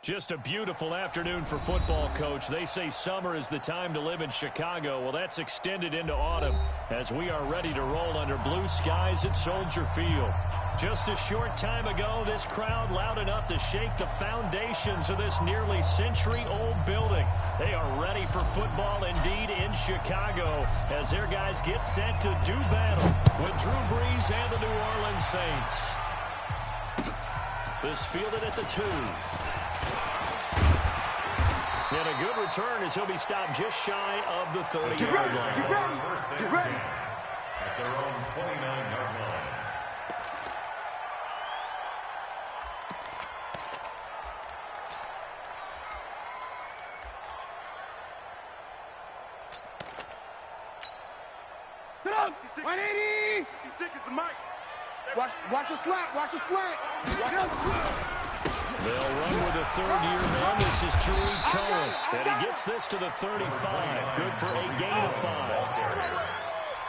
Just a beautiful afternoon for football, Coach. They say summer is the time to live in Chicago. Well, that's extended into autumn as we are ready to roll under blue skies at Soldier Field. Just a short time ago, this crowd loud enough to shake the foundations of this nearly century-old building. They are ready for football indeed in Chicago as their guys get set to do battle with Drew Brees and the New Orleans Saints. This fielded at the 2. And a good return as he'll be stopped just shy of the 30-yard line. Get ready. Get ready. At their own 29-yard line. Get up. 180. He's sick as the mic. Watch a slant. Watch a slant. Watch out. They'll run with a third-year man. This is Tariq Cohen. And he gets this to the 35. Good for a gain of 5.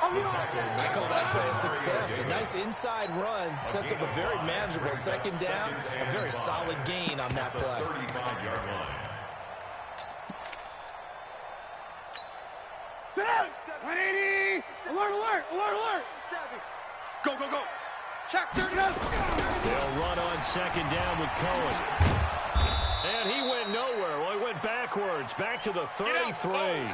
I call that play a success. A nice inside run sets up a very manageable second down. A very solid gain on that play. 35-yard line. 180. Alert, alert, alert, alert. Go, go, go. Check 30. They'll run on second down with Cohen. And he went nowhere. Well, he went backwards. Back to the 33.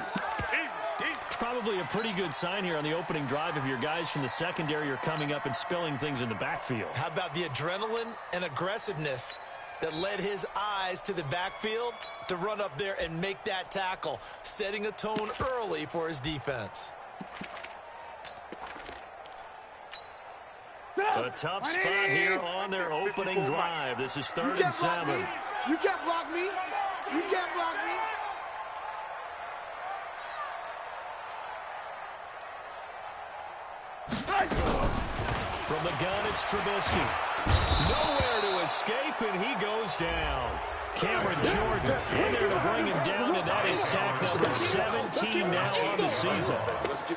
It's probably a pretty good sign here on the opening drive if your guys from the secondary are coming up and spilling things in the backfield. How about the adrenaline and aggressiveness that led his eyes to the backfield to run up there and make that tackle, setting a tone early for his defense. A tough spot here on their opening drive. This is 3rd and 7. You can't block me. You can't block me. From the gun, it's Trubisky. Nowhere to escape, and he goes down. Cameron Jordan in there to bring him down, and that is sack number 17 now on the season.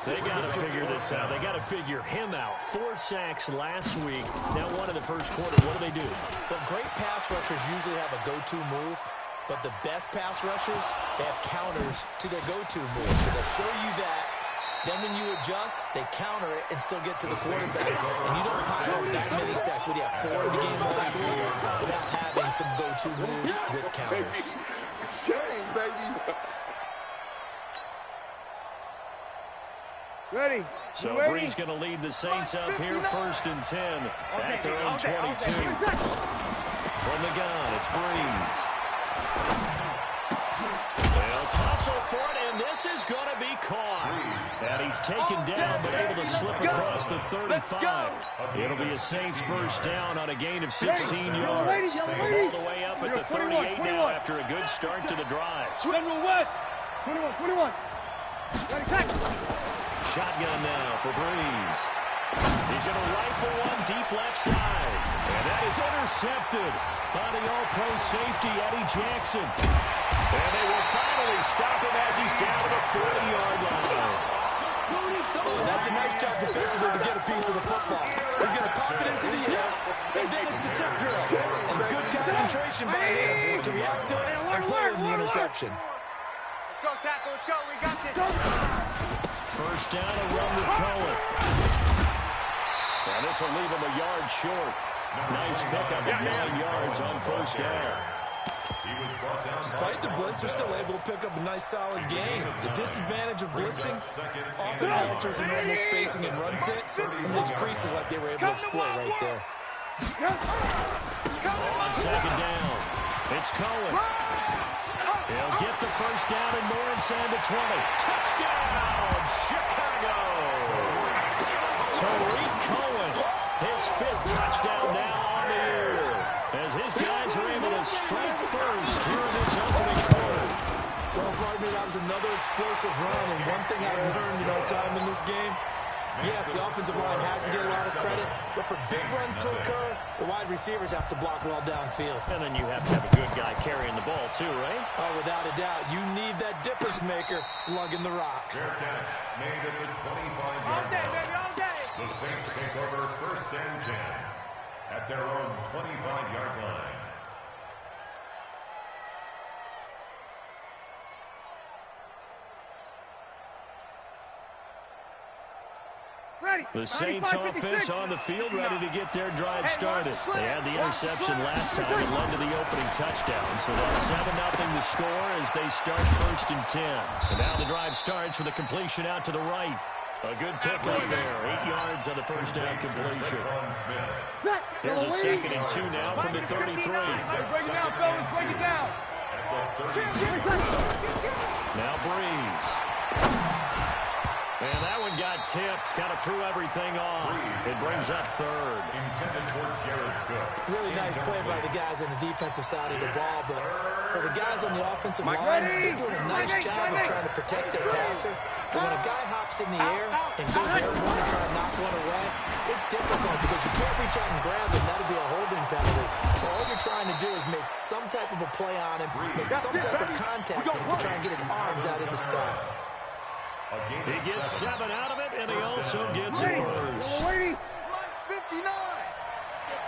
They got to figure this out. They got to figure him out. 4 sacks last week. Now 1 in the first quarter. What do they do? Well, great pass rushers usually have a go-to move, but the best pass rushers, they have counters to their go-to move. So they'll show you that. Then when you adjust, they counter it and still get to the quarterback. And you don't pile that many sacks. What do you have, 4 in the game last week without having some go-to moves with counters. Game, baby. Ready. So Brees going to lead the Saints up here 1st and 10 at their own 22. From the gun, it's Brees. They'll tussle for it, and this is going to be caught. And he's taken down, but able to slip across the 35. It'll be a Saints first down on a gain of 16 yards. All the way up at the 38 now after a good start to the drive. General West. 21. Ready, tackle. Shotgun now for Brees. He's going to rifle one deep left side. And that is intercepted by the all-pro safety, Eddie Jackson. And they will finally stop him as he's down to the 40-yard line. That's a nice job defensively to get a piece of the football. He's going to pop it into the air, and then it's the tip drill. And good concentration by him to react to it and pull in the interception. Let's go, tackle. Let's go. We got this. First down, a run with Cohen. And this will leave him a yard short. Nice pickup of 9 yards on first down. Despite the blitz, they're still able to pick up a nice solid gain. The disadvantage of blitzing often alters the normal spacing and run fits and leaves creases like they were able to exploit right there. On second down, it's Cohen. He'll get the first down and more inside the 20. Touchdown, Chicago! Tariq Cohen, his 5th touchdown now on the year, as his guys are able to strike first here in this opening quarter. Well, partner, that was another explosive run, and one thing I've learned in our time in this game, yes, the offensive line has to get a lot of credit, but for big runs to occur, the wide receivers have to block well downfield. And then you have to have a good guy carrying the ball too, right? Oh, without a doubt. You need that difference maker lugging the rock. Fair catch made at the 25-yard line. All day. The Saints take over 1st and 10 at their own 25-yard line. The Saints offense on the field, ready to get their drive started. They had the interception last time and led to the opening touchdown. So that's 7-0 the score as they start 1st and 10. And now the drive starts with a completion out to the right. A good pick up there. 8 yards on the first down completion. Here's a 2nd and 2 now from the 33. Break it down, fellas. Break it down. Now Breeze. And that one got tipped. Kind of threw everything off. It brings up 3rd. Really nice play by the guys on the defensive side of the ball, but for the guys on the offensive line, they're doing a nice job of trying to protect their passer. But when a guy hops in the air and goes airborne and try to knock one away, it's difficult because you can't reach out and grab him. That'll be a holding penalty. So all you're trying to do is make some type of a play on him, make some type of contact to try and get his arms out of the sky. He gets 7 out of it, and he also gets a first. Waiting. 59.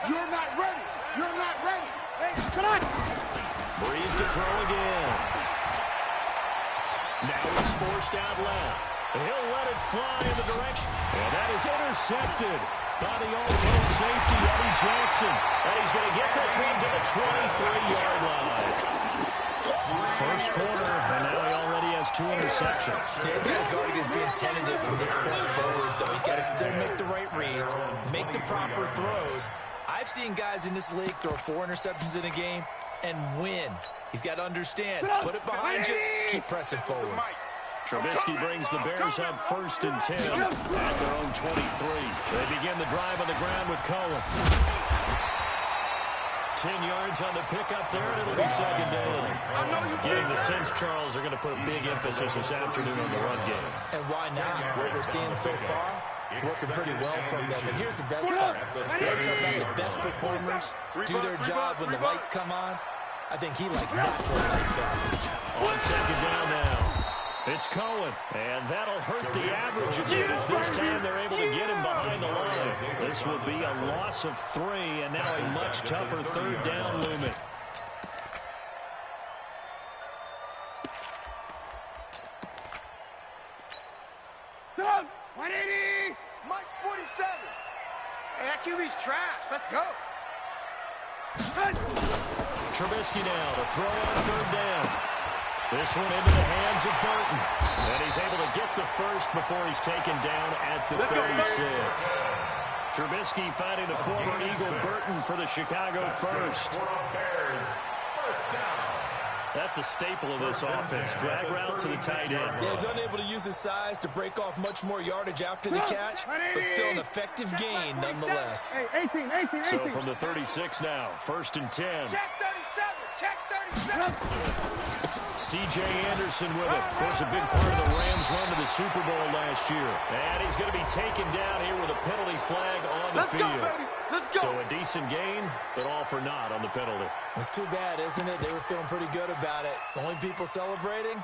You're not ready. You're not ready. Hey, come on. Breeze to throw again. Now he's forced out left. He'll let it fly in the direction. And that is intercepted by the All-Pro safety, Eddie Jackson. And he's going to get this one to the 23-yard line. First quarter, and now he already has 2 interceptions. Yeah, he's got to guard against being tentative from this point forward, though. He's got to still make the right reads, make the proper throws. I've seen guys in this league throw 4 interceptions in a game and win. He's got to understand, put it behind you, keep pressing forward. Trubisky brings the Bears up 1st and 10 at their own 23. They begin the drive on the ground with Cohen. 10 yards on the pickup there, and it'll be 2nd down. Getting the sense Charles are going to put a big emphasis this afternoon on the run game. And why not? What we're seeing so far, working pretty well from them. And here's the best part. Let's have the best performers do their job when the lights come on. I think he likes natural light best. On 2nd down now. It's Cohen, and that'll hurt the average a bit as this time they're able to get him behind the line. This will be a loss of 3, and now a much tougher 3rd down looming. Doug, 180. Mike's 47. Hey, that QB's trash. Let's go. Trubisky now to throw on 3rd down. This one into the hands of Burton. And he's able to get the first before he's taken down at the 36. Trubisky finding the former Eagle Burton for the Chicago first. That's a staple of this offense. Drag route to the tight end. Yeah, he's unable to use his size to break off much more yardage after the catch, but still an effective gain nonetheless. Hey, 18. So from the 36 now, 1st and 10. Check 37. Check 37. C.J. Anderson with it. Of course, a big part of the Rams' run to the Super Bowl last year. And he's going to be taken down here with a penalty flag on the field. Go, baby. Let's go. So a decent gain, but all for naught on the penalty. It's too bad, isn't it? They were feeling pretty good about it. The only people celebrating,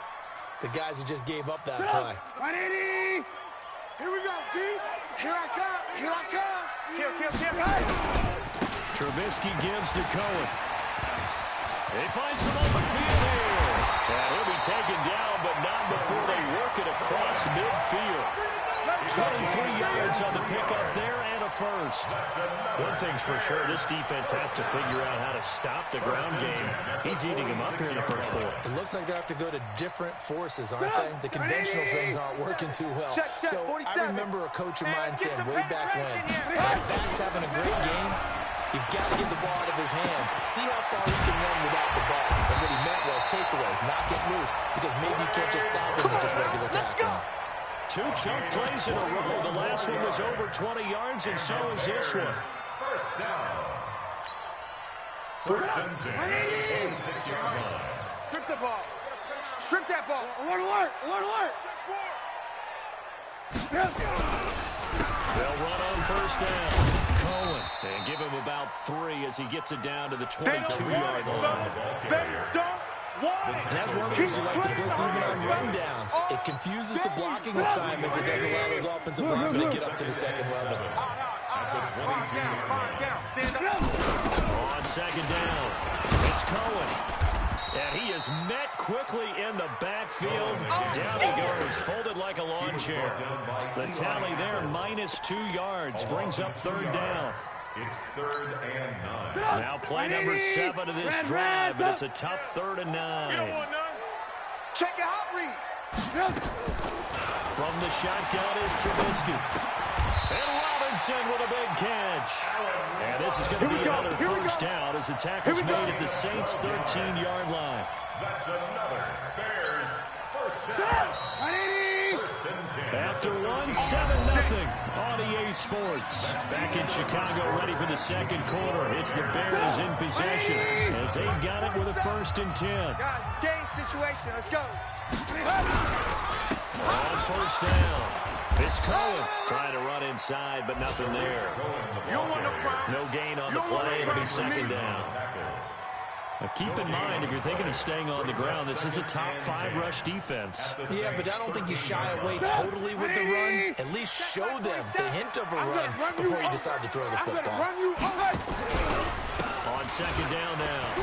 the guys who just gave up that play. 180. Here we go, D. Here I come. Here I come. Kill. Trubisky gives to Cohen. They find some open field here. And he'll be taken down, but not before they work it across midfield. 23 yards on the pickup there and a first. One thing's for sure, this defense has to figure out how to stop the ground game. He's eating him up here in the first quarter. It looks like they have to go to different forces, aren't they? The conventional things aren't working too well. So I remember a coach of mine saying way back when, my back's having a great game, you've got to get the ball out of his hands. See how far he can run without the ball. And what he meant was takeaways, knock it loose, because maybe you can't just stop him with just regular tackling. 2 chunk plays in a row. The last one was over 20 yards, and so is this one. First down. 1st and 10. 26-yard line. Strip the ball. Strip that ball. Alert. They'll run on 1st down. Cohen. And give him about 3 as he gets it down to the 22-yard line. And that's one of the reasons you like to blitz even on rundowns. It confuses the blocking assignments. It doesn't allow those offensive linemen to get up to the second level. Stand up. On 2nd down, it's Cohen. And he is met quickly in the backfield. Down he goes, folded like a lawn chair. The tally there, -2 yards, brings up 3rd down. It's 3rd and 9. Now play number 7 of this drive, but it's a tough 3rd and 9. Check your hot read. From the shotgun is Trubisky. And Robinson with a big catch. And this is going to be another first down as the tackle's made at the Saints' 13-yard line. That's another Bears first down. 1st and 10. After 1-7-0 on EA Sports. Back in Chicago, ready for the second quarter. It's the Bears in possession as they've got it with a 1st and 10. Guys, it's game situation. Let's go. On 1st down, it's Cohen trying to run inside, but nothing there. You don't want no problem. No gain on the play. It'll be 2nd down. Now keep in mind, if you're thinking of staying on the ground, this is a top 5 rush defense. Yeah, but I don't think you shy away totally with the run. At least show them the hint of a run before you decide to throw the football. On 2nd down now,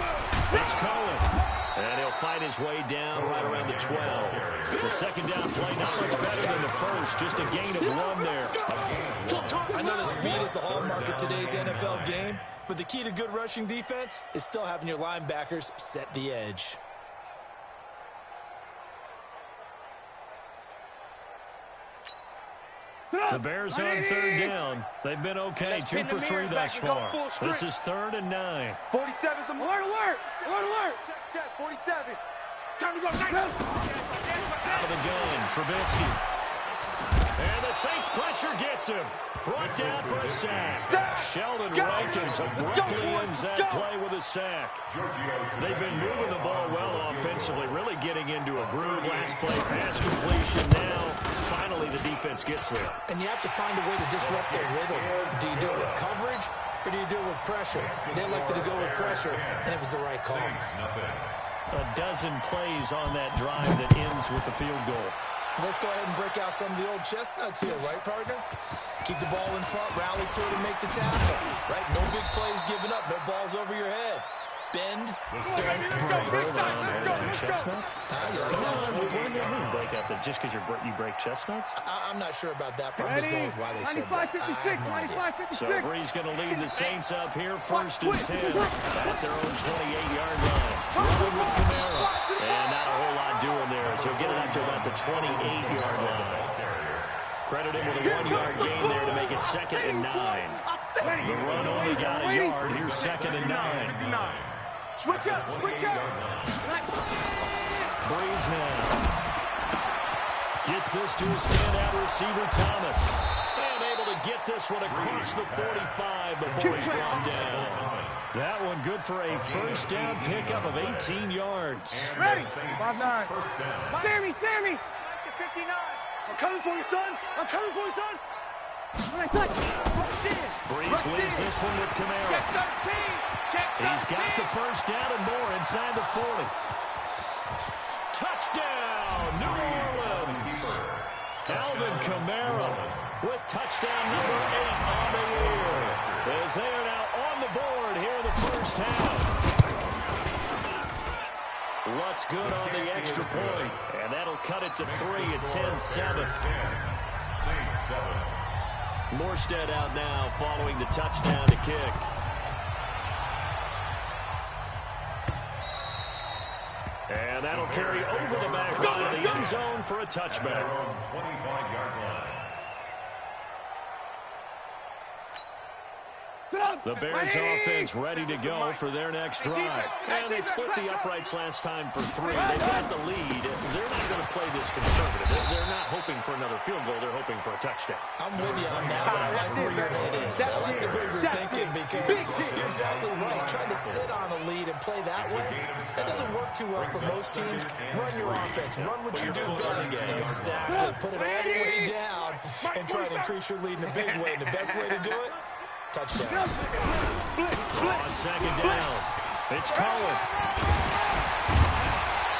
it's Cohen. And he'll fight his way down right around the 12. The 2nd down play, not much better than the first. Just a gain of 1 there. I know the speed is the hallmark of today's NFL game, but the key to good rushing defense is still having your linebackers set the edge. The Bears on 3rd down. They've been okay, 2 for 3 thus far. This is 3rd and 9. 47's the alert, alert, alert, alert. Check, 47. Time to go. Out of the gun, Trubisky. And the Saints pressure gets him. Brought down for a sack. Sheldon Rankins abruptly ends that play with a sack. They've been moving the ball well offensively, really getting into a groove. Last play, pass completion. Now, finally, the defense gets there. And you have to find a way to disrupt their rhythm. Do you do it with coverage, or do you do it with pressure? They elected to go with pressure, and it was the right call. A dozen plays on that drive that ends with the field goal. Let's go ahead and break out some of the old chestnuts here, right, partner? Keep the ball in front, rally to it, and make the tackle. Right? No big plays given up, no balls over your head. Bend, don't break. Hold on. Chestnuts? You like that one? What does that mean, break out? Just because you break chestnuts? I'm not sure about that, but I'm just going with why they said that. I have no idea. So Bree's going to lead the Saints up here, 1st and 10 at their own 28-yard line. Running with Kamara. And not a whole lot doing there, so he'll get it up to about the 28-yard line. Credit him with a 1-yard gain there to make it 2nd and 9. The run only got a yard. Here's 2nd and 9. Switch up, switch up. Breeze now gets this to his standout receiver, Thomas. And able to get this one across the 45 before he's brought down. That one good for a 1st down pickup of 18 yards. Ready? 5-9. Sammy, Sammy. 59. I'm coming for you, son. I'm coming for you, son. Breeze leads this one with Kamara. Check 13. Check 13. He's got the 1st down and more inside the 40. Touchdown, New Orleans. Alvin Kamara with touchdown number 8 on the year. As they are now on the board here in the 1st half. Lutz good on the extra point, and that'll cut it to 3 at 10-7. Morstead out now following the touchdown to kick. And that'll carry over the back line of the end zone for a touchback. 25-yard line. The Bears offense ready to go for their next drive. And they split the uprights last time for 3. They've got the lead. They're not going to play this conservative. They're not hoping for another field goal. They're hoping for a touchdown. I'm with you on that, but I like where your head is. I like the way you're thinking because you're exactly right. Trying to sit on a lead and play that way, that doesn't work too well for most teams. Run your offense. Run what you do best. Exactly. Put it all the way down and try to increase your lead in a big way. And the best way to do it, touchdowns. On 2nd down, it's Cohen.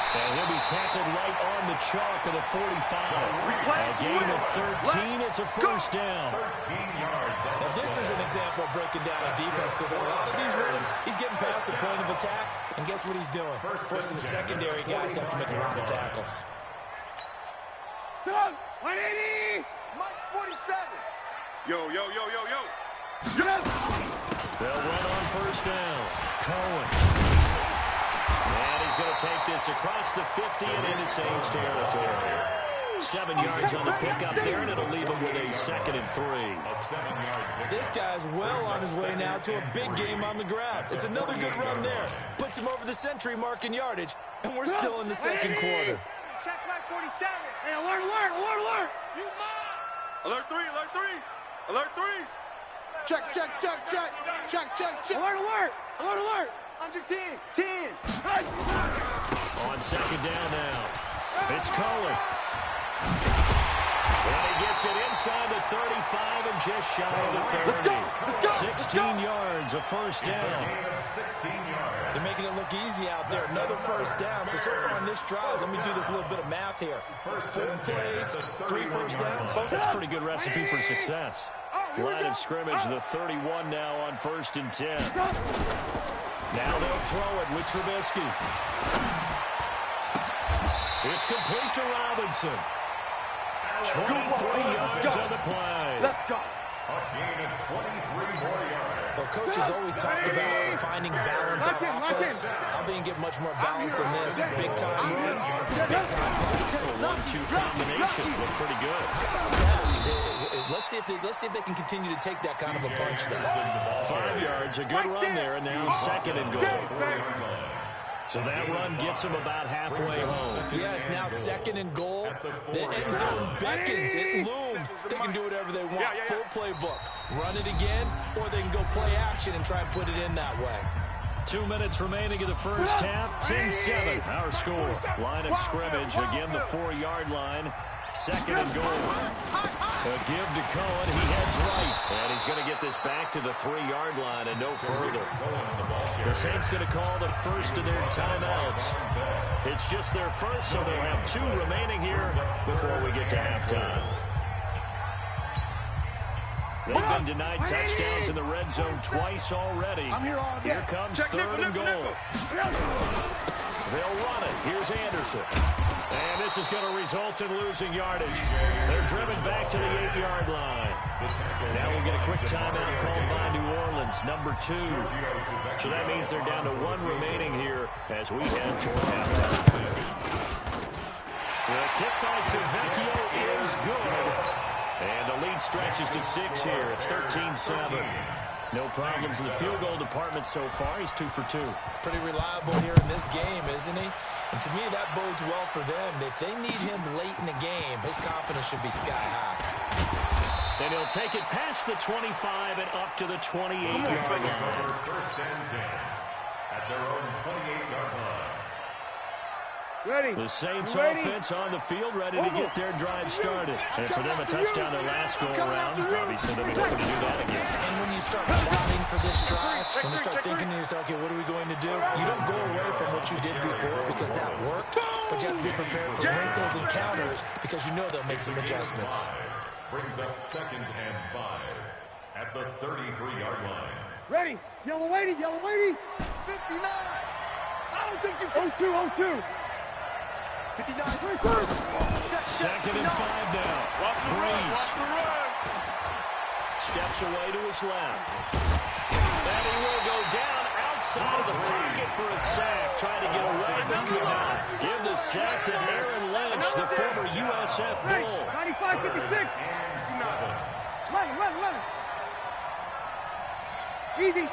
And he'll be tackled right on the chalk of the 45. A gain of 13, it's a 1st down. 13 yards. Now this this is an example of breaking down a defense because a lot of these runs, he's getting past the point of attack, and guess what he's doing? Forcing the secondary guys to have to make a lot of tackles. 180! Mike's 47. Yo. They'll run on first down. Cohen. And he's going to take this across the 50 and into Saints territory. 7 yards on the pickup there, and it'll leave him with a 2nd and 3. This guy's well on his way now to a big game on the ground. It's another good run there. Puts him over the century mark in yardage, and we're still in the second quarter. Check line 47. Hey, alert. You mom. Alert 3. Check. Alert. Under 10. On second down now. It's Cohen. And he gets it inside the 35 and just shy of the 30. Let's go. 16 yards, a first down. They're making it look easy out there. Another first down. So far on this drive, let me do this little bit of math here. 4 plays, 3 first downs. That's a pretty good recipe for success. Line of scrimmage, the 31 now on 1st and 10. Now they'll throw it with Trubisky. It's complete to Robinson. 23 yards on the play. Let's go. Well, coaches always talk about finding balance on offense. I think you get much more balance than this. Big time run, big time pass. A 1-2 combination looked pretty good. Let's see if they can continue to take that kind of a punch there. 5 yards, a good run there, and now 2nd and goal. So that run gets him about halfway home. Yeah, it's now 2nd and goal. The end zone beckons. It looms. They can do whatever they want. Full playbook. Run it again, or they can go play action and try and put it in that way. 2 minutes remaining in the first half. 10-7, our score. Line of scrimmage, again the 4-yard line. 2nd and goal. A give to Cohen. He heads right. And he's going to get this back to the 3-yard line and no further. The Saints going to call the first of their timeouts. It's just their first, so they'll have 2 remaining here before we get to halftime. They've been denied touchdowns in the red zone twice already. Here comes 3rd and goal. They'll run it. Here's Anderson. And this is going to result in losing yardage. They're driven back to the 8-yard line. Now we'll get a quick timeout called by New Orleans, number 2. So that means they're down to 1 remaining here as we head toward halftime. The kick by Tavecchio is good. And the lead stretches to 6 here. It's 13-7. No problems in the field goal department so far. He's 2 for 2. Pretty reliable here in this game, isn't he? And to me, that bodes well for them. If they need him late in the game, his confidence should be sky high. And he'll take it past the 25 and up to the 28-yard line. First and 10 at their own 28-yard line. Ready. The Saints offense on the field, ready to get their drive started. And for them, a touchdown their last go-around. Obviously, they'll be looking to do that again. And when you start plotting for this drive, when you start thinking to yourself, okay, what are we going to do? You don't go away from what you did before because that worked, but you have to be prepared for wrinkles and counters because you know they'll make some adjustments. Brings up 2nd and 5 at the 33-yard line. Ready. Yellow 80. 59. I don't think you can. 0-2. 59. 2nd and 5 now. Breeze steps away to his left. And he will go down outside of the pocket for a sack. Trying to get away, but could not. Give the sack to Aaron Lynch, the former USF Bull. 95-56. 11. Easy.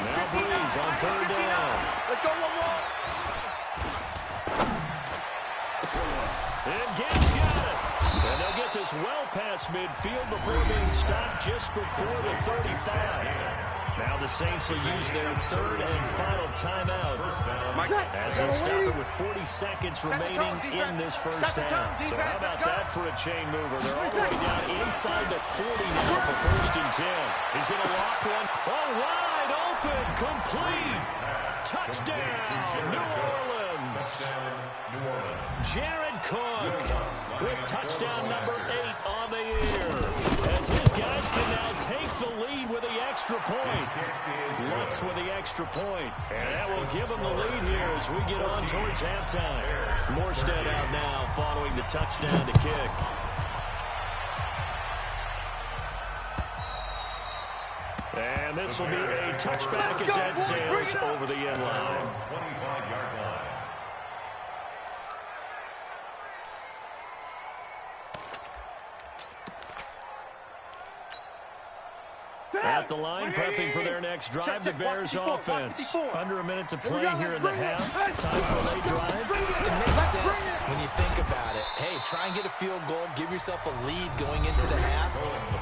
Now Breeze on 3rd down. Let's go, 1-1. And Gates got it. And they'll get this well past midfield before being stopped just before the 35. Now the Saints will use their 3rd and final timeout as they'll stop it with 40 seconds remaining in this first half. So how about that for a chain mover? They're all the way down inside the 40 now for 1st and 10. He's going to lock one. Oh, wide open, complete. Touchdown, New Orleans. Jared Cook with touchdown number 8 on the year as his guy extra point. Lutz with the extra point. And that will give them the lead here as we get on towards halftime. Morstead out now following the touchdown to kick. And this will be a touchback as that sails over the end line. 25-yard line. At the line, prepping for their next drive, the Bears offense. Under a minute to play here in the half. Time for a late drive. It makes sense when you think about it. Hey, try and get a field goal. Give yourself a lead going into the half.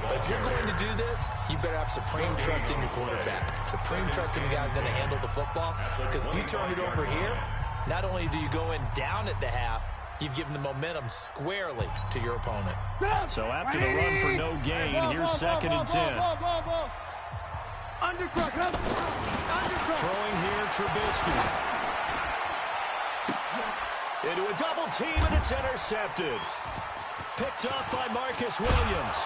But if you're going to do this, you better have supreme trust in your quarterback. Supreme trust in the guy's going to handle the football. Because if you turn it over here, not only do you go in down at the half, you've given the momentum squarely to your opponent. So after the run for no gain, here's 2nd and 10. Throwing here, Trubisky. Into a double team, and it's intercepted. Picked up by Marcus Williams.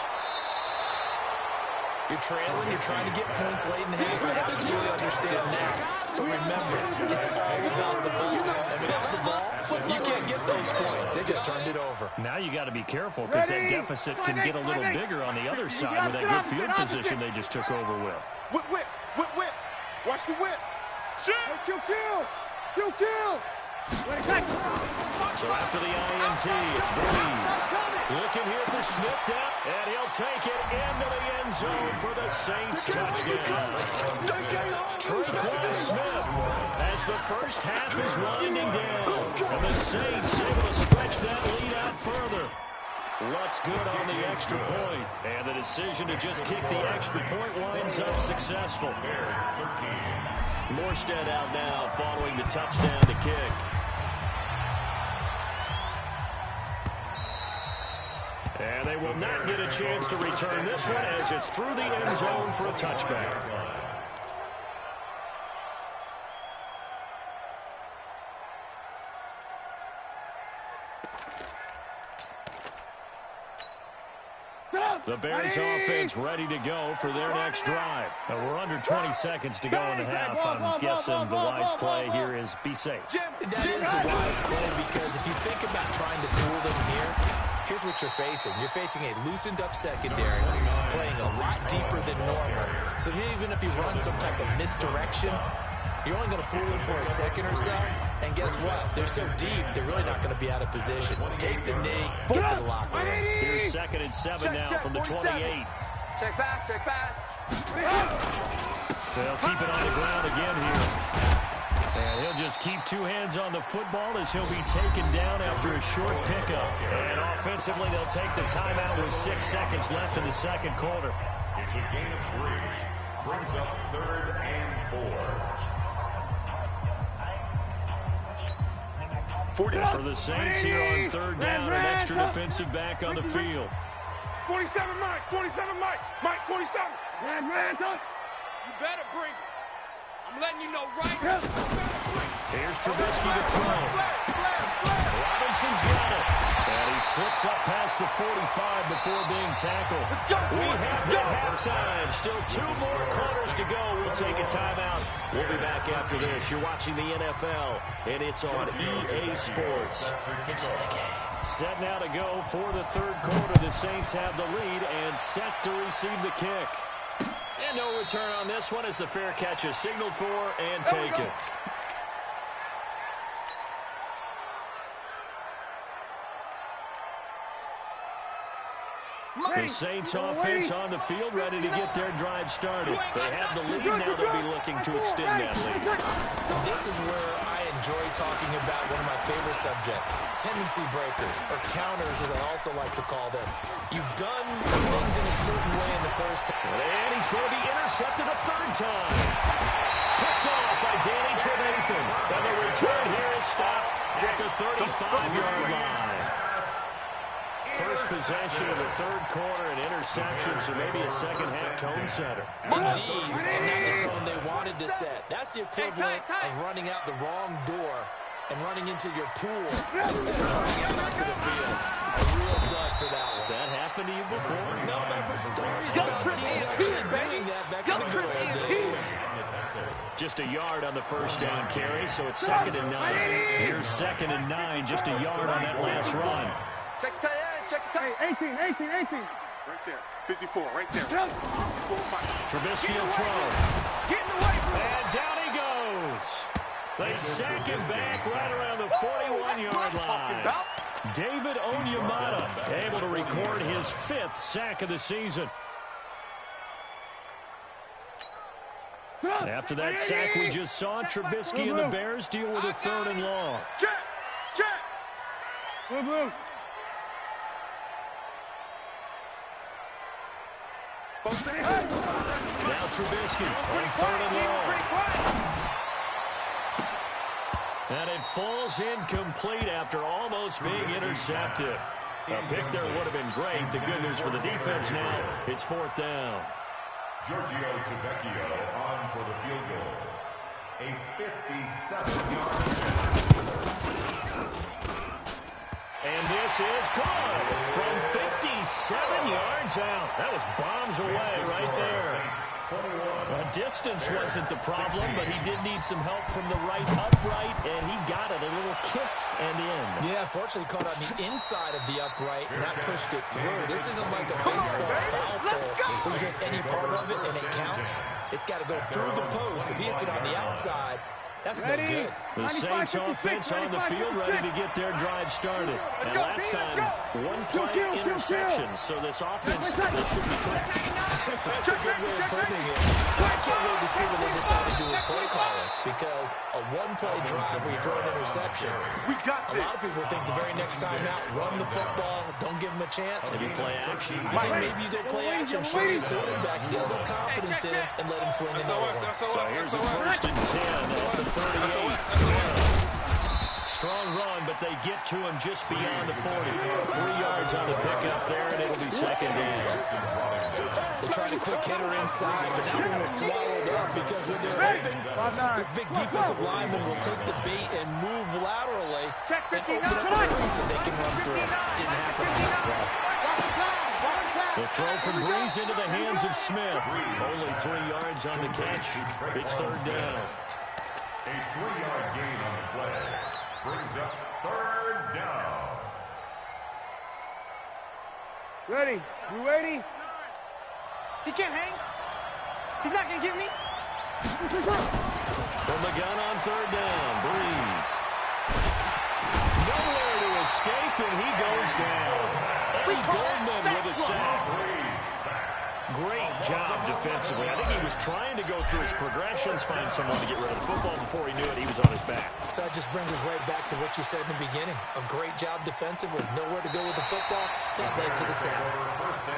You're trailing, you're trying to get points late in the half. I absolutely understand that. But remember, it's all about the ball. And without the ball, you can't get those points. They just turned it over. Now you got to be careful because that deficit can get a little bigger on the other side with that good field position they just took over with. Whip, whip, whip, whip. Watch the whip. Shit. Hey, kill, kill. Kill, kill. So after the INT, it's Breeze. Looking here for Smith down, and he'll take it into the end zone for the Saints touchdown. Tre'Quan Smith as the first half is winding down. And the Saints able to stretch that lead out further. Lutz good on the extra point, and the decision to just kick the extra point winds up successful. Morstead out now following the touchdown to kick. And they will not get a chance to return this one as it's through the end zone for a touchback. The Bears offense ready to go for their next drive. Now we're under 20 seconds to go in the half. I'm guessing the wise play here is be safe. That is the wise play because if you think about trying to fool them here, here's what you're facing. You're facing a loosened up secondary, playing a lot deeper than normal. So even if you run some type of misdirection, you're only going to fool them for a second or so. And guess what? They're so deep, they're really not going to be out of position. Take the knee, get to the locker room. Here's 2nd and 7 now from the 28. Check pass, check pass. They'll keep it on the ground again here. And he'll just keep two hands on the football as he'll be taken down after a short pickup. And offensively, they'll take the timeout with 6 seconds left in the second quarter. It's a gain of 3. Brings up 3rd and 4. For the Saints here on 3rd down, an extra defensive back on the field. 47, Mike. 47, Mike. Mike, 47. Man, you better bring it. I'm letting you know right now. Here's Trubisky to throw. Robinson's got it. And he slips up past the 45 before being tackled. We have hit halftime. Still 2 more quarters to go. We'll take a timeout. We'll be back after this. You're watching the NFL, and it's on EA Sports. It's in the game. Set now to go for the 3rd quarter. The Saints have the lead and set to receive the kick. And no return on this one as the fair catch is signaled for and taken. The Saints offense on the field ready to get their drive started. They have the lead, now they'll be looking to extend that lead. This is where I enjoy talking about one of my favorite subjects, tendency breakers, or counters as I also like to call them. You've done things in a certain way in the first time. And he's going to be intercepted a 3rd time. Picked off by Danny Trevathan. And the return here is stopped at the 35-yard line. First possession of the 3rd quarter, an interception, so maybe a second-half tone setter. Indeed, and not the tone they wanted to set. That's the equivalent of running out the wrong door and running into your pool instead of running out onto the field. A real dud for that one. Has that happened to you before? No, never heard stories about teams actually doing that back in the good old days. Just a yard on the first down carry, so it's 2nd and 9. Here's 2nd and 9, just a yard on that last run. Check tight end, check tight end. 18. Right there, 54, right there. Trubisky will throw. Get in the way, bro. And down he goes. They sack him back right around the 41-yard line. David Onyemata able to record his 5th sack of the season. After that sack we just saw, Trubisky and the Bears deal with a 3rd and long. Check. Move. Now Trubisky on 3rd and long. And it falls incomplete after almost being intercepted. A pick there would have been great. The good news for the defense now, it's 4th down. Giorgio Tavecchio on for the field goal. A 57-yard And this is good from 57 yards out. That was bombs away right there. Distance wasn't the problem, but he did need some help from the right upright, and he got it. A little kiss and in. Yeah, fortunately caught on the inside of the upright, and that pushed it through. This isn't like a baseball foul pole where you hit any part of it and it counts. It's got to go through the post. If he hits it on the outside, that's no good. The Saints offense on the field ready to get their drive started. And last time, 1 play interception. So this offense, they should be fresh. That's a good way of putting it. I can't wait to see what they decide to do with play calling, because a 1-play drive where you throw an interception, a lot of people think the very next time out, run the football, don't give them a chance. Maybe play action. I think maybe you go play action, show your quarterback, you get a little confidence in him, and let him fling another one. So here's a 1st and 10 at the 38. Strong run, but they get to him just beyond the 40. 3 yards on the pickup there, and it'll be 2nd down. They tried a quick hitter inside, but that one was swallowed up because when they're open, this big defensive lineman will take the bait and move laterally and open up the crease and they can run through it. Didn't happen on that play. The throw from Breeze into the hands of Smith. Only 3 yards on the catch. It's 3rd down. A 3-yard gain on the play brings up 3rd down. Ready? You ready? He can't hang. He's not going to get me. From the gun on 3rd down, Breeze. Nowhere to escape, and he goes down. Eddie Goldman with a sack. Great job defensively. I think he was trying to go through his progressions, find someone to get rid of the football. Before he knew it, he was on his back. So that just brings us right back to what you said in the beginning. A great job defensively. Nowhere to go with the football. That led to the sack.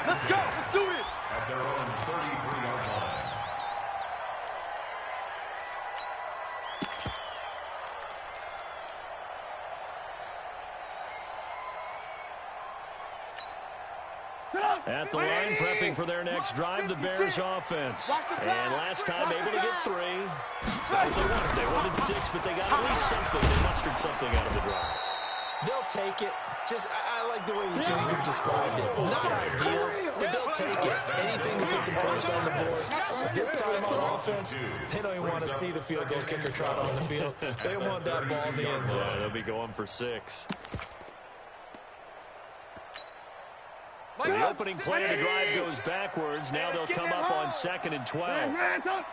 Let's go. Let's do it. At their own 33-yard line. At the line, prepping for their next drive, the Bears offense. And last time, able to get 3. That's what they wanted. They wanted 6, but they got at least something. They mustered something out of the drive. They'll take it. I like the way you described it. Not ideal, but they'll take it. Anything to put some points on the board. But this time on offense, they don't even want to see the field goal kicker trot on the field. They want that ball in the end zone. They'll be going for 6. So the opening play of the drive goes backwards. Now they'll come up on 2nd and 12. Now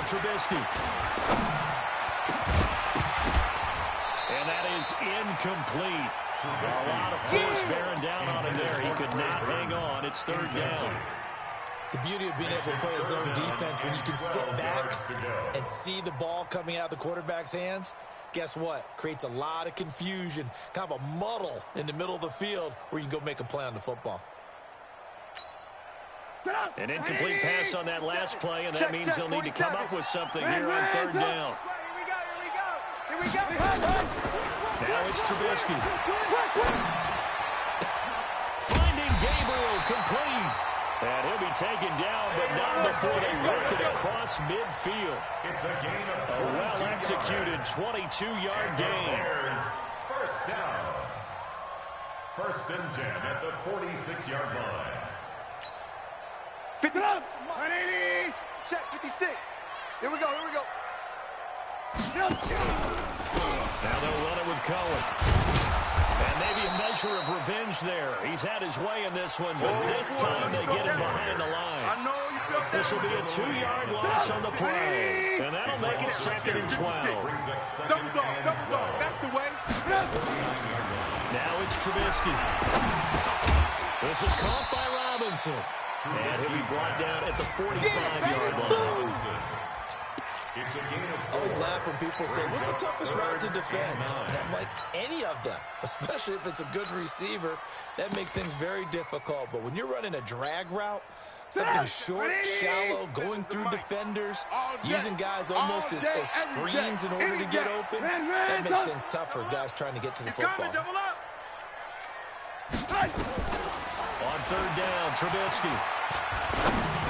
Trubisky. And that is incomplete. A lot of force bearing down on him there. He could not hang on. It's 3rd down. The beauty of being able to play a zone defense when you can sit back and see the ball coming out of the quarterback's hands, guess what? Creates a lot of confusion, kind of a muddle in the middle of the field where you can go make a play on the football. An incomplete pass on that last play, and that means they'll need to come up with something here on 3rd down. Here we go. Now it's Trubisky. Finding Gabriel complete. And he'll be taken down, but not before they work it across midfield. It's a gain of A well-executed 22-yard gain. First down. First and 10 at the 46-yard line. 50. 180. Check, 56. Here we go, here we go. Now they'll run it with Cohen. And maybe a measure of revenge there. He's had his way in this one, but this time they get him behind the line. I know you felt that. This will be a 2-yard loss on the play. And that'll make it 2nd and 12. Double dog, that's the way. Now it's Trubisky. This is caught by Robinson. And he'll be brought down at the 45-yard line. I always laugh when people say, what's the toughest route to defend? And I'm like, any of them, especially if it's a good receiver. That makes things very difficult. But when you're running a drag route, something short, shallow, going through defenders, using guys almost as screens in order to get open, that makes things tough for guys trying to get to the football. On 3rd down, Trubisky.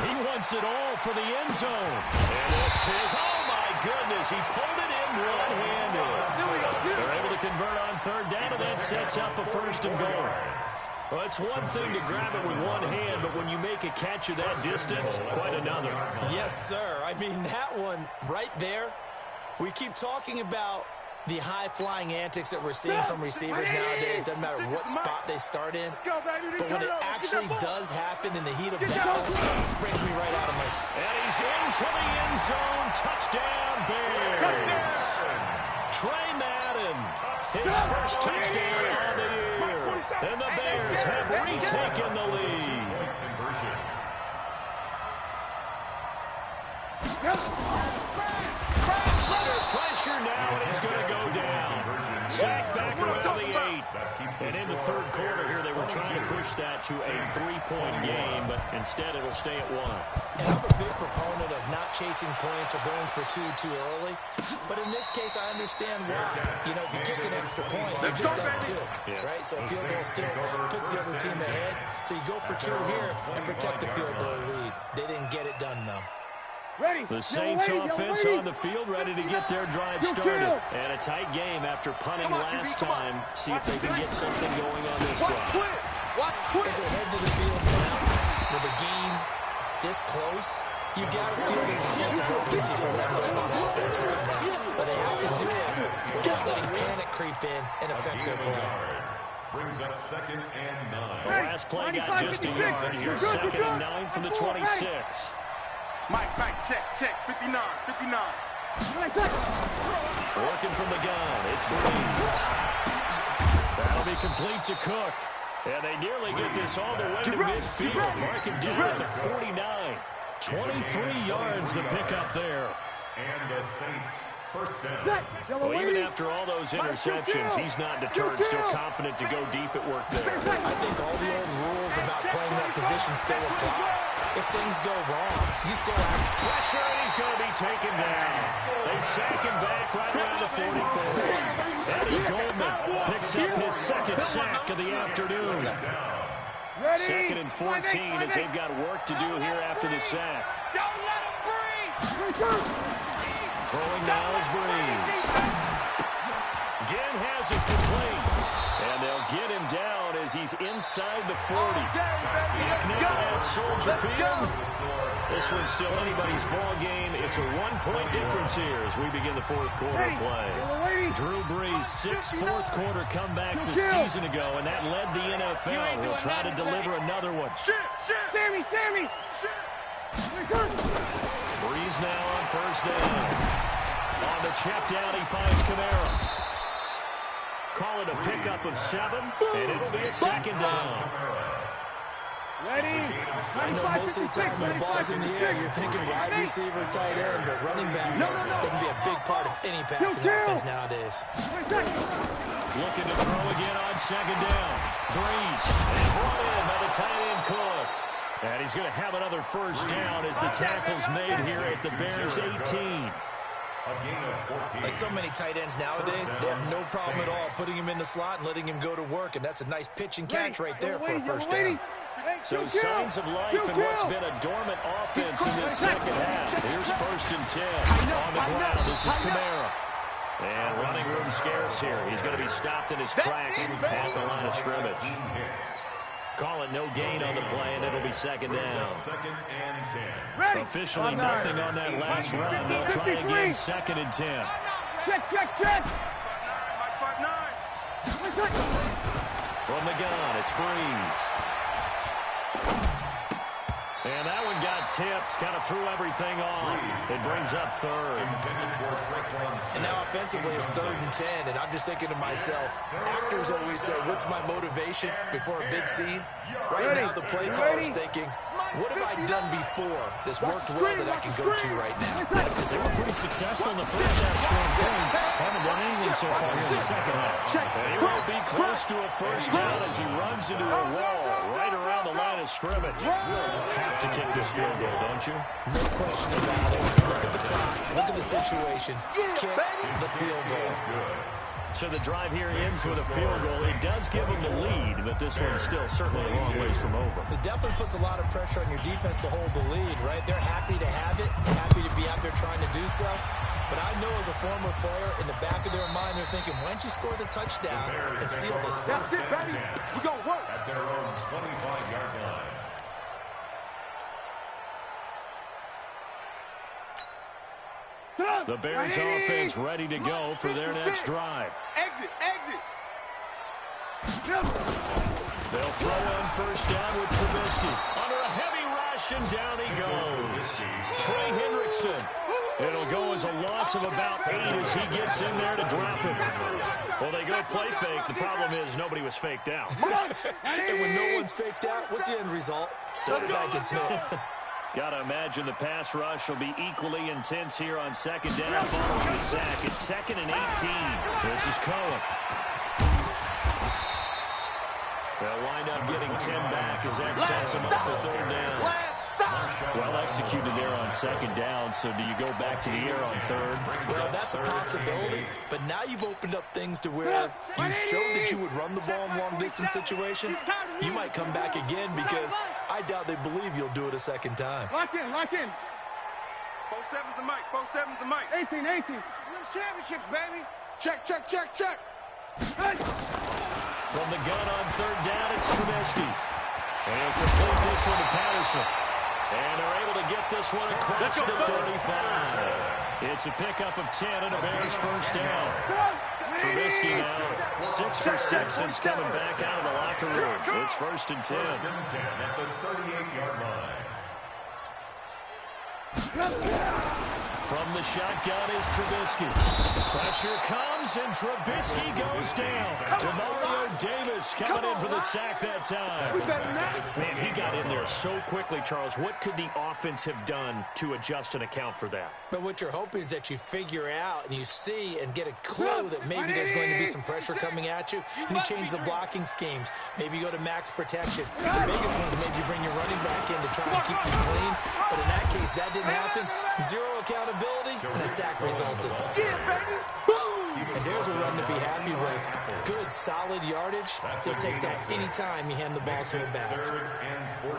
He wants it all for the end zone. And this is, oh my goodness, he pulled it in one-handed. They're able to convert on 3rd down, and that sets up a 1st and goal. Well, it's one thing to grab it with one hand, but when you make a catch of that distance, quite another. Yes, sir. I mean, that one right there, we keep talking about the high-flying antics that we're seeing from receivers nowadays. Doesn't matter what spot they start in. But when it actually does happen in the heat of battle, it brings me right out of my seat. And he's into the end zone. Touchdown, Bears. Trey Madden, his first touchdown on the year. And the Bears have retaken the lead. Under pressure now, and he's going to go down. Sacked back around the 8. And in the 3rd quarter here, they were trying to push that to a 3-point game, but instead it'll stay at 1. And I'm a big proponent of not chasing points or going for two too early. But in this case, I understand why. You know, if you kick an extra point, you just up 2, right? So a field goal still puts the other team ahead. So you go for 2 here and protect the field goal lead. They didn't get it done, though. The Saints offense on the field, ready to get their drive started. And a tight game after punting last time. See if they can get something going on this drive. As they head to the field now, with the game this close, you got to feel there's a sense of urgency from them on this offense right now. But they have to do it without letting panic creep in and affect their play. Brings up 2nd and 9. The last play got just a yard. Here's 2nd and 9 from the 26. Mike, check, 59. Working from the gun, it's Breeze. That'll be complete to Cook. And they nearly get this all the way to midfield. Mark it down at the 49. 23 yards to pick up there. And the Saints first down. Well, even after all those interceptions, he's not deterred, still confident to go deep at work there. I think all the old rules about playing that position still apply. If things go wrong, you still have pressure, and he's going to be taken down. They sack him back right around the 44. Eddie Goldman picks up his 2nd sack of the afternoon. 2nd and 14 as they've got work to do here after the sack. Don't let him breathe. Throwing now is Breeze. Again has it complete. And they'll get him down as he's inside the 40. Now at Soldier Field. This one's still anybody's ball game. It's a 1-point difference here as we begin the 4th quarter play. Drew Brees, 6 fourth-quarter comebacks a season ago, and that led the NFL. He'll try to deliver another one. Sammy! Brees now on 1st down. On the check down, he finds Kamara. Call it a pickup of 7, and it'll be a 2nd down. I know most of the time when the ball's in the air, you're thinking wide receiver, tight end, but running backs, they can be a big part of any passing offense nowadays. Looking to throw again on 2nd down. Breeze, and brought in by the tight end Cook. And he's going to have another 1st down as the tackle's made here at the Bears 18. Like so many tight ends nowadays, they have no problem at all putting him in the slot and letting him go to work, and that's a nice pitch and catch right there for a 1st down. So signs of life in what's been a dormant offense in this 2nd half. Here's 1st and 10. On the ground, this is Kamara. And running room scarce here. He's going to be stopped in his tracks at the line of scrimmage. Call it no gain on the play, and it'll be second down. Second and 10. Officially nothing on that last run. They'll try again, second and 10. Check, check, check. From the gun, it's Breeze. And that one got tipped, kind of threw everything off. It brings up third. And now offensively it's 3rd and 10, and I'm just thinking to myself, actors always say, what's my motivation before a big scene? Right now the play caller's thinking, what have I done before that's worked well that I can go to right now? Because they were pretty successful in the first half, scoring points. Haven't done anything so far in the second half. And he will be close to a first down as he runs into a wall right around the line of scrimmage. Have to kick this field goal, don't you? No question about it. Look at the clock. Look at the situation. Kick the field goal. So the drive here ends with a field goal. It does give them the lead, but this one's still certainly a long ways from over. It definitely puts a lot of pressure on your defense to hold the lead, right? They're happy to have it, happy to be out there trying to do so. But I know as a former player, in the back of their mind, they're thinking, why don't you score the touchdown and seal this thing? That's it, baby. We're going to work. At their own 25-yard line. The Bears offense ready to go for their next drive. Exit, exit. They'll throw on first down with Trubisky. Under a heavy rush, and down he goes. Trey Hendrickson. It'll go as a loss of about 8 as he gets in there to drop him. Well, they go play fake. The problem is nobody was faked out. And when no one's faked out, what's the end result? Quarterback gets hit. Got to imagine the pass rush will be equally intense here on second down following the sack. It's 2nd and 18. This is Cohen. They'll wind up getting 10 back as that sets them up for 3rd down. Well executed there on 2nd down, so do you go back to the air on 3rd? Well, that's a possibility, but now you've opened up things to where you showed that you would run the ball in long-distance situations. You might come back again because I doubt they believe you'll do it a 2nd time. Lock in, lock in. 4-7's the mic, 4-7's the mic. 18, 18. Win championships, baby. Check, check, check, check. Hey. From the gun on 3rd down, it's Trubisky. And he'll complete this one to Patterson. And they're able to get this one across the 35. It's a pickup of 10 and a Bears first down. Trubisky now 6 for 6 since coming back out of the locker room. It's 1st and 10. 1st and 10 at the 38-yard line. From the shotgun is Trubisky. Pressure comes, and Trubisky goes down. Demario Davis coming in for the sack that time. Man, he got in there so quickly, Charles. What could the offense have done to adjust and account for that? But what you're hoping is that you figure out and you see and get a clue that maybe there's going to be some pressure coming at you, and you change the blocking schemes. Maybe you go to max protection. The biggest one is maybe you bring your running back in to try and keep you clean. But in that case, that didn't happen. Zero accountability, and a sack resulted. And there's a run to be happy with. Good, solid yardage. He'll take that any time you hand the ball to a back. 3rd and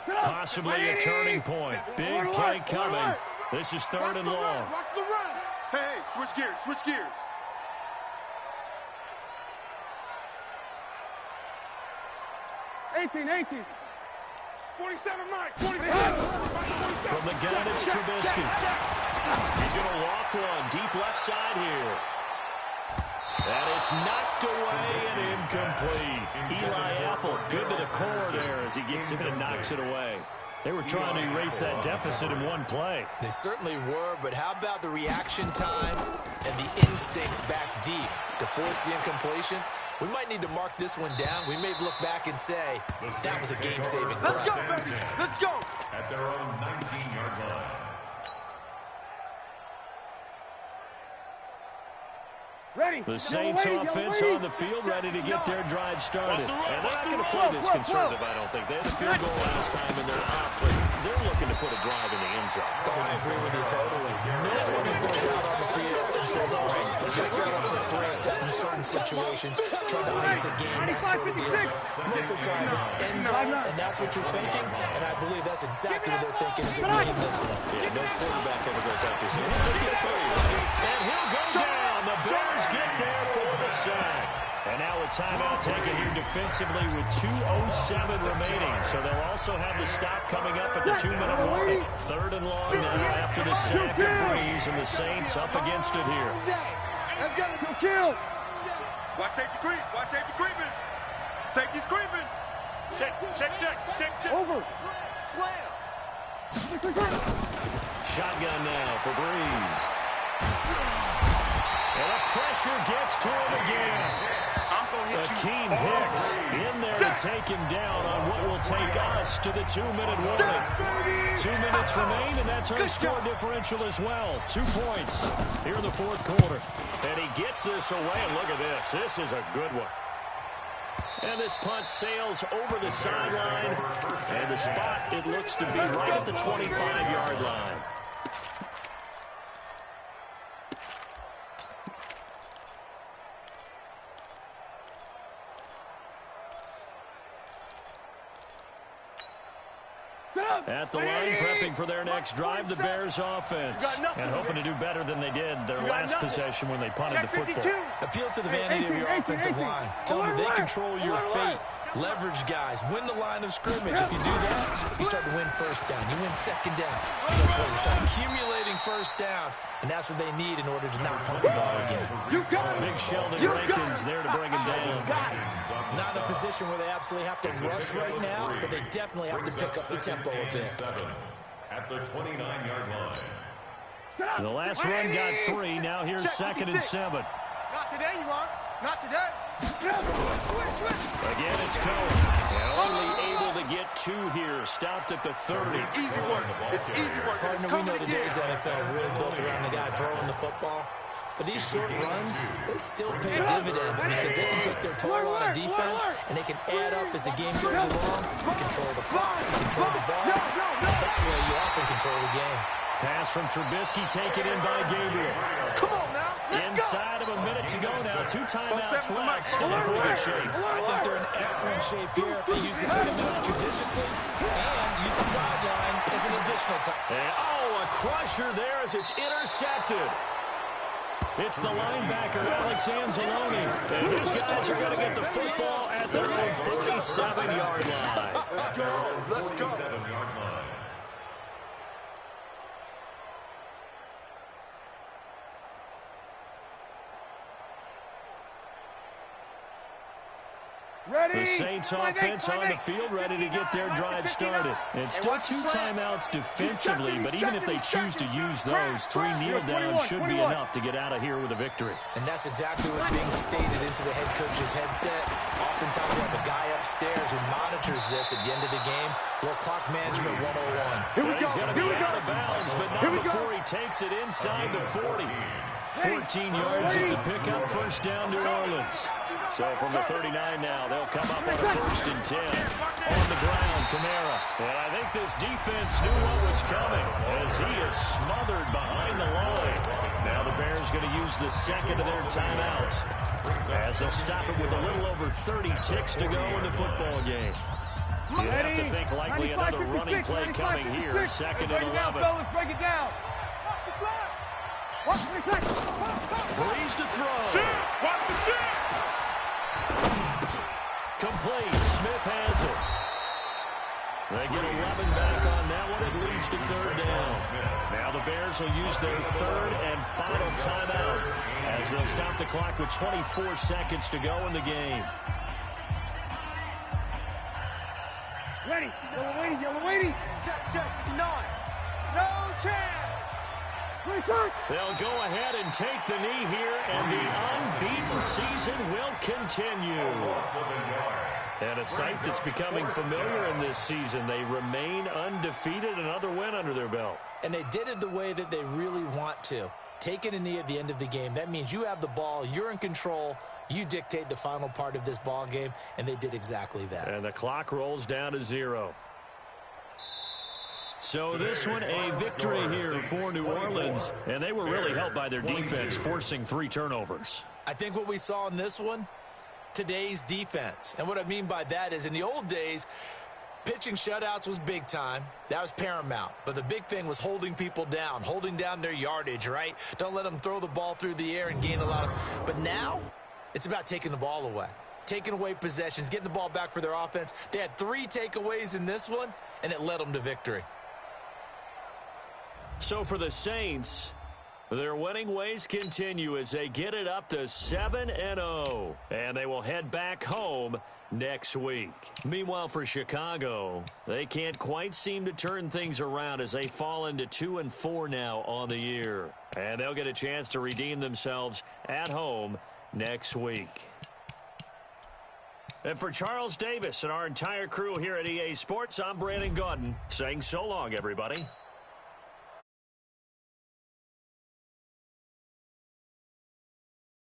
14. Possibly a turning point. Big play coming. This is 3rd and long. Watch the run. Hey, switch gears, switch gears. Eighteen, 18. 47, Mike, 47. From the gun, it's Trubisky. He's going to loft one deep left side here. And it's knocked away and incomplete. Eli Apple, good to the core there as he gets in and knocks it away. They were trying to erase that deficit in one play. They certainly were, but how about the reaction time and the instincts back deep to force the incompletion? We might need to mark this one down. We may look back and say, that was a game-saving play. Let's go, baby. Let's go. At their own 19-yard line. Ready. The Saints offense on the field ready to get their drive started. And they're not going to play this conservative, I don't think. They had a field goal last time and they're up, but they're looking to put a drive in the end zone. Oh, I agree with you totally. No one goes out on the field and says, says, all right, just settle for 3 except in certain situations, try to ice a game, that sort of deal. Most of the time, it's end zone, and that's what you're thinking, and I believe that's exactly what they're thinking as they begin this one. Yeah, no quarterback ever goes after him. Just get 3, right? And he'll go down. The Bears get there for the sack. And now a timeout taken here defensively with 2:07 remaining. So they'll also have the stop coming up at the 2-minute warning. 3rd and long now after the sack of Breeze, and the Saints up against it here. That's got to be killed. Watch safety creep. Watch safety creeping. Safety's creeping. Check. Over. Slam. Shotgun now for Breeze. And the pressure gets to him again. Akeem Hicks in there to take him down on what will take us to the 2-minute warning. 2 minutes remain, and that's our score differential as well. 2 points here in the 4th quarter. And he gets this away, and look at this. This is a good one. And this punt sails over the sideline. And the spot, it looks to be right at the 25-yard line. At the line, prepping for their next drive, the Bears offense. And hoping to do better than they did their last possession when they punted the football. Appeal to the vanity of your offensive line. Tell them they control your fate. Leverage guys. Win the line of scrimmage. If you do that, you start to win 1st down. You win 2nd down. That's why you start accumulating 1st downs. And that's what they need in order to not punt the ball again. Big Sheldon Rankins there to bring him down. Not in a position where they absolutely have to rush right now, but they definitely have to pick up the tempo a bit. At the 29-yard line. The last run got 3. Now here's 2nd and 7. Not today, you are. Not today. Again, it's Cohen. And only able to get 2 here. Stopped at the 30. Easy work. It's easy work. Partner, we know today's NFL is really built around the guy throwing the football. But these short runs, they still pay dividends because they can take their toll on a defense, and they can add up as the game goes along. You control the clock, you control the ball. That way, you often control the game. Pass from Trubisky taken in by Gabriel. Come on now. Inside of a minute to go now. 2 timeouts left. Still in pretty good shape. I think they're in excellent shape here. They use the timeouts judiciously and use the sideline as an additional time. And, a crusher there as it's intercepted. It's the linebacker, Alex Anzalone. And his guys are going to get the football at their own 47-yard line. Let's go. Let's go. 47-yard line. The Saints offense on the field ready to get their drive started. And still 2 timeouts defensively, but even if they choose to use those, 3 kneel downs should be enough to get out of here with a victory. And that's exactly what's being stated into the head coach's headset. Oftentimes they have a guy upstairs who monitors this at the end of the game. A little clock management 101. He's going to be out of bounds, but not before he takes it inside the 40. 14 yards is the pickup, 1st down, New Orleans. So from the 39 now, they'll come up on a 1st and 10. On the ground, Kamara. And I think this defense knew what was coming as he is smothered behind the line. Now the Bears going to use the 2nd of their timeouts as they'll stop it with a little over 30 ticks to go in the football game. You have to think likely another running play coming here. 2nd and 11. Break it down. Breeze to throw. Watch the shit. Complete. Smith has it. They get 11 back on that one. It leads to 3rd down. Now the Bears will use their 3rd and final timeout as they'll stop the clock with 24 seconds to go in the game. Ready. Yellow waiting. Check. 9. No chance. They'll go ahead and take the knee here, and the unbeaten season will continue. And a sight that's becoming familiar in this season. They remain undefeated, another win under their belt. And they did it the way that they really want to. Taking a knee at the end of the game, that means you have the ball, you're in control, you dictate the final part of this ball game, and they did exactly that. And the clock rolls down to 0. So this one, a victory here for New Orleans, and they were really helped by their defense, forcing 3 turnovers. I think what we saw in this one, today's defense. And what I mean by that is in the old days, pitching shutouts was big time. That was paramount. But the big thing was holding people down, holding down their yardage, right? Don't let them throw the ball through the air and gain a lot of... But now, it's about taking the ball away. Taking away possessions, getting the ball back for their offense. They had 3 takeaways in this one, and it led them to victory. So for the Saints, their winning ways continue as they get it up to 7-0. And they will head back home next week. Meanwhile, for Chicago, they can't quite seem to turn things around as they fall into 2-4 now on the year. And they'll get a chance to redeem themselves at home next week. And for Charles Davis and our entire crew here at EA Sports, I'm Brandon Gaudin saying so long, everybody.